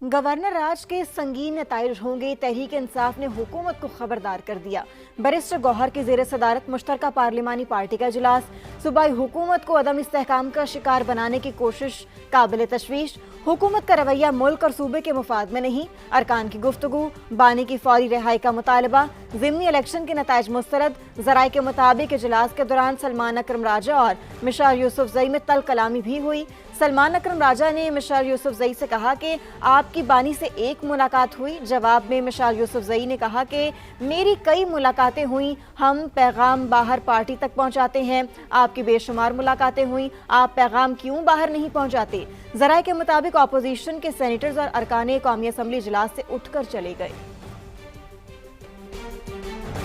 Governor राज के संगीन नताइज होंगे। तहरीक इंसाफ ने हुकूमत को खबरदार कर दिया। बैरिस्टर गौहर की ज़ेर सदारत मुश्तरका पार्लिमानी पार्टी का इजलास। सूबाई हुकूमत को अदम इस्तेहकाम का शिकार बनाने की कोशिश काबिल तशवीश। हुकूमत का रवैया मुल्क और सूबे के मुफाद में नहीं। अरकान की गुफ्तगू। बानी की फौरी रिहाई का मुतालबा। ज़िमनी इलेक्शन के नताइज मुस्तरद। ज़राए के मुताबिक इजलास के दौरान सलमान अकरम राजा और मिशार यूसुफजई में तल कलामी भी हुई। सलमान अकरम राजा ने मिशार यूसुफजई से कहा कि आपकी बानी से एक मुलाकात हुई। जवाब में मिशार यूसुफजई ने कहा कि मेरी कई मुलाकातें हुई, हम पैगाम बाहर पार्टी तक पहुंचाते हैं। आपकी बेशुमार मुलाकातें हुई, आप पैगाम क्यों बाहर नहीं पहुंचाते? ज़राए के मुताबिक अपोजिशन के सेनेटर्स और अरकान कौमी असम्बली इजलास से उठकर चले गए।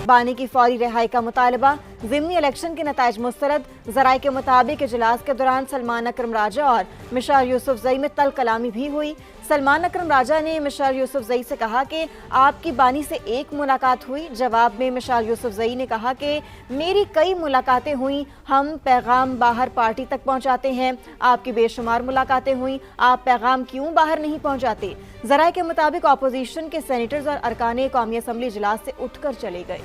बानी की फौरी रिहाई का मुतालबा। ज़िमनी इलेक्शन के नताइज मुस्तरद। ज़राए के मुताबिक इजलास के दौरान सलमान अकरम राजा और मिशार यूसुफजई में तल कलामी भी हुई। सलमान अकरम राजा ने मिशार यूसुफजई से कहा कि आपकी बानी से एक मुलाकात हुई। जवाब में मिशार यूसुफजई ने कहा कि मेरी कई मुलाकातें हुई, हम पैगाम बाहर पार्टी तक पहुंचाते हैं। आपकी बेशुमार मुलाकातें हुई, आप पैगाम क्यों बाहर नहीं पहुंचाते? ज़राए के मुताबिक अपोजिशन के सेनेटर्स और अरकान कौमी असम्बली इजलास से उठकर चले गए।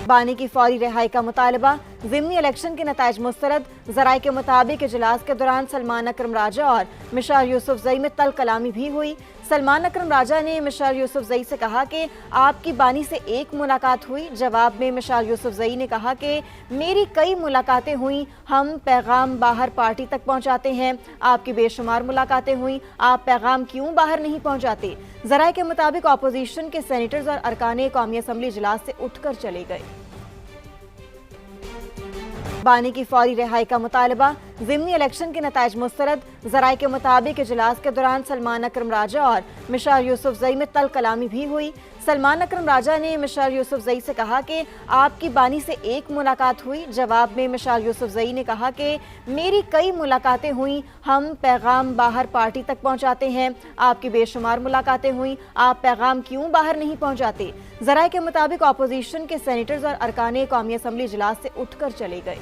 बानी की फौरी रिहाई का मुतालबा। ज़िमनी इलेक्शन के नताइज मुस्तरद। ज़राए के मुताबिक इजलास के दौरान सलमान अकरम राजा और मिशार यूसुफजई में तल कलामी भी हुई। सलमान अकरम राजा ने मिशार यूसुफजई से कहा कि आपकी बानी से एक मुलाकात हुई। जवाब में मिशार यूसुफजई ने कहा कि मेरी कई मुलाकातें हुई, हम पैगाम बाहर पार्टी तक पहुंचाते हैं। आपकी बेशुमार मुलाकातें हुई, आप पैगाम क्यों बाहर नहीं पहुंचाते? ज़राए के मुताबिक अपोजिशन के सेनेटर्स और अरकान कौमी असम्बली इजलास से उठकर चले गए। बानी की फौरी रिहाई का मुतालबा। ज़िमनी इलेक्शन के नताइज मुस्तरद। ज़राए के मुताबिक इजलास के दौरान सलमान अकरम राजा और मिशार यूसुफजई में तल कलामी भी हुई। सलमान अकरम राजा ने मिशार यूसुफजई से कहा कि आपकी बानी से एक मुलाकात हुई। जवाब में मिशार यूसुफजई ने कहा कि मेरी कई मुलाकातें हुई, हम पैगाम बाहर पार्टी तक पहुंचाते हैं। आपकी बेशुमार मुलाकातें हुई, आप पैगाम क्यों बाहर नहीं पहुंचाते? ज़राए के मुताबिक अपोजिशन के सेनेटर्स और अरकान कौमी असम्बली इजलास से उठकर चले गए।